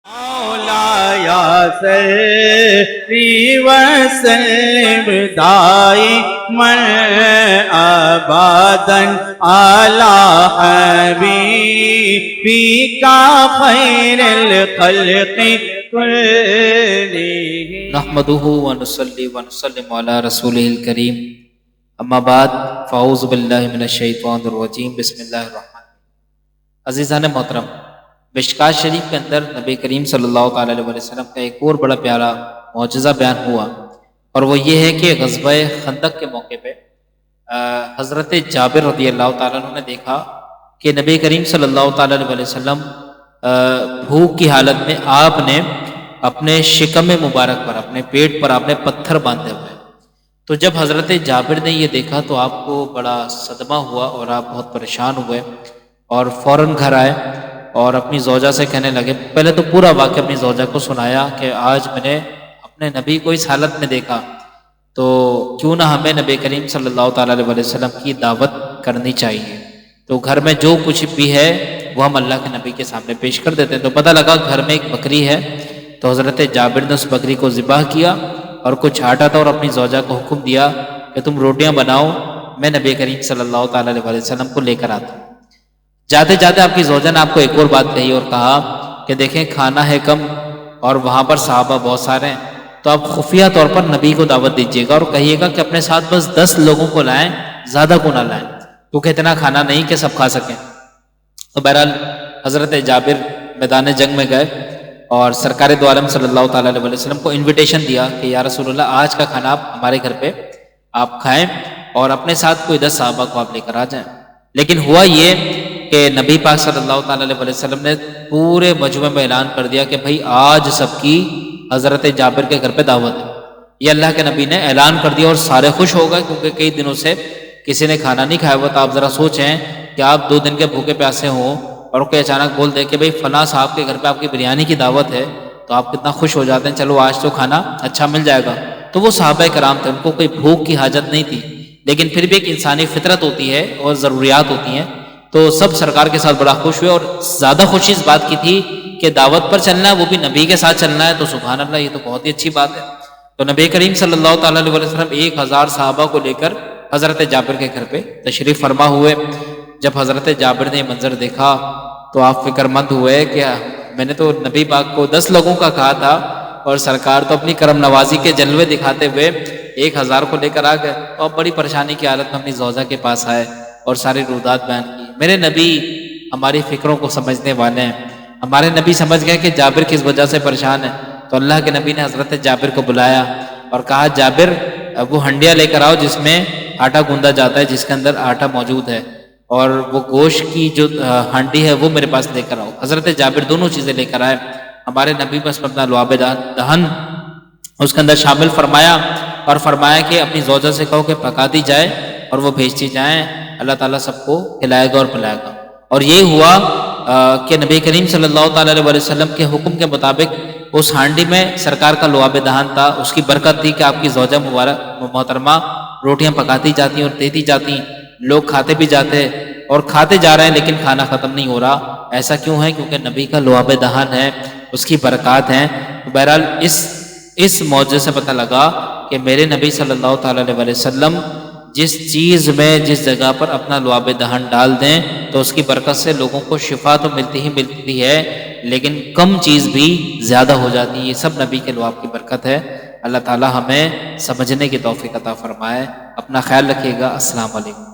مولایا صلی وسلم دائما ابدا علی حبیبک خیر الخلق كلهم نحمده ونصلي ونسلم على رسوله الكريم اما بعد فاعوذ باللہ من الشیطان الرجیم بسم اللہ الرحمن الرحیم۔ عزیزان محترم، مشکوٰۃ شریف کے اندر نبی کریم صلی اللہ تعالیٰ علیہ وسلم کا ایک اور بڑا پیارا معجزہ بیان ہوا، اور وہ یہ ہے کہ غزوہ خندق کے موقع پہ حضرت جابر رضی اللہ تعالیٰ عنہ نے دیکھا کہ نبی کریم صلی اللہ تعالیٰ علیہ وسلم بھوک کی حالت میں آپ نے اپنے شکم مبارک پر، اپنے پیٹ پر آپ نے پتھر باندھے ہوئے۔ تو جب حضرت جابر نے یہ دیکھا تو آپ کو بڑا صدمہ ہوا اور آپ بہت پریشان ہوئے، اور فوراً گھر آئے اور اپنی زوجہ سے کہنے لگے، پہلے تو پورا واقعہ اپنی زوجہ کو سنایا کہ آج میں نے اپنے نبی کو اس حالت میں دیکھا، تو کیوں نہ ہمیں نبی کریم صلی اللہ تعالیٰ علیہ وسلم کی دعوت کرنی چاہیے۔ تو گھر میں جو کچھ بھی ہے وہ ہم اللہ کے نبی کے سامنے پیش کر دیتے ہیں۔ تو پتہ لگا گھر میں ایک بکری ہے، تو حضرت جابر نے اس بکری کو ذبح کیا اور کچھ آٹا تھا، اور اپنی زوجہ کو حکم دیا کہ تم روٹیاں بناؤ، میں نبی کریم صلی اللہ تعالیٰ علیہ وسلم کو لے کر آتا ہوں۔ جاتے جاتے آپ کی زوجہ نے آپ کو ایک اور بات کہی اور کہا کہ دیکھیں کھانا ہے کم اور وہاں پر صحابہ بہت سارے ہیں، تو آپ خفیہ طور پر نبی کو دعوت دیجیے گا اور کہیے گا کہ اپنے ساتھ بس 10 لوگوں کو لائیں، زیادہ کو نہ لائیں، کیونکہ اتنا کھانا نہیں کہ سب کھا سکیں۔ تو بہرحال حضرت جابر میدان جنگ میں گئے اور سرکار دو عالم صلی اللہ تعالیٰ علیہ وسلم کو انویٹیشن دیا کہ یا رسول اللہ آج کا کھانا آپ ہمارے گھر پہ آپ کھائیں اور اپنے ساتھ کوئی 10 صحابہ کو آپ لے کر آ جائیں۔ لیکن ہوا یہ کہ نبی پاک صلی اللہ تعالیٰ علیہ وسلم نے پورے مجمع میں اعلان کر دیا کہ بھائی آج سب کی حضرت جابر کے گھر پہ دعوت ہے۔ یہ اللہ کے نبی نے اعلان کر دیا اور سارے خوش ہو گئے، کیونکہ کئی دنوں سے کسی نے کھانا نہیں کھایا ہوا تھا۔ آپ ذرا سوچیں کہ آپ 2 دن کے بھوکے پیاسے ہوں اور کوئی اچانک بول دے کہ بھائی فلاں صاحب کے گھر پہ آپ کی بریانی کی دعوت ہے، تو آپ کتنا خوش ہو جاتے ہیں، چلو آج تو کھانا اچھا مل جائے گا۔ تو وہ صحابہ کرام تھے، ان کو کوئی بھوک کی حاجت نہیں تھی، لیکن پھر بھی ایک انسانی فطرت ہوتی ہے اور ضروریات ہوتی ہیں، تو سب سرکار کے ساتھ بڑا خوش ہوئے، اور زیادہ خوشی اس بات کی تھی کہ دعوت پر چلنا ہے، وہ بھی نبی کے ساتھ چلنا ہے، تو سبحان اللہ، یہ تو بہت ہی اچھی بات ہے۔ تو نبی کریم صلی اللہ تعالیٰ علیہ وسلم 1000 صحابہ کو لے کر حضرت جابر کے گھر پہ تشریف فرما ہوئے۔ جب حضرت جابر نے یہ منظر دیکھا تو آپ فکر مند ہوئے کہ میں نے تو نبی پاک کو 10 لوگوں کا کہا تھا، اور سرکار تو اپنی کرم نوازی کے جلوے دکھاتے ہوئے 1000 کو لے کر آ گئے۔ تو اب بڑی پریشانی کی حالت میں اپنی زوجہ کے پاس آئے اور ساری رودات بیان کی۔ میرے نبی ہماری فکروں کو سمجھنے والے ہیں، ہمارے نبی سمجھ گئے کہ جابر کس وجہ سے پریشان ہے۔ تو اللہ کے نبی نے حضرت جابر کو بلایا اور کہا جابر وہ ہنڈیا لے کر آؤ جس میں آٹا گوندا جاتا ہے، جس کے اندر آٹا موجود ہے، اور وہ گوشت کی جو ہانڈی ہے وہ میرے پاس لے کر آؤ۔ حضرت جابر دونوں چیزیں لے کر آئے۔ ہمارے نبی بس اپنا لعاب دہن اس کے اندر شامل فرمایا اور فرمایا کہ اپنی زوجہ سے کہو کہ پکا دی جائے اور وہ بھیجتی جائیں، اللہ تعالیٰ سب کو کھلائے گا اور پلائے گا۔ اور یہ ہوا کہ نبی کریم صلی اللہ تعالیٰ علیہ وسلم کے حکم کے مطابق اس ہانڈی میں سرکار کا لعاب دہن تھا، اس کی برکت تھی کہ آپ کی زوجہ مبارک محترمہ روٹیاں پکاتی جاتی اور دیتی جاتی، لوگ کھاتے بھی جاتے اور کھاتے جا رہے ہیں، لیکن کھانا ختم نہیں ہو رہا۔ ایسا کیوں ہے؟ کیونکہ نبی کا لعاب دہن ہے، اس کی برکات ہیں۔ بہرحال اس معجزے سے پتہ لگا کہ میرے نبی صلی اللہ تعالیٰ علیہ وسلم جس چیز میں جس جگہ پر اپنا لعاب دہن ڈال دیں تو اس کی برکت سے لوگوں کو شفا تو ملتی ہی ملتی ہے، لیکن کم چیز بھی زیادہ ہو جاتی ہے۔ یہ سب نبی کے لعاب کی برکت ہے۔ اللہ تعالیٰ ہمیں سمجھنے کی توفیق عطا فرمائے۔ اپنا خیال رکھیے گا۔ السلام علیکم۔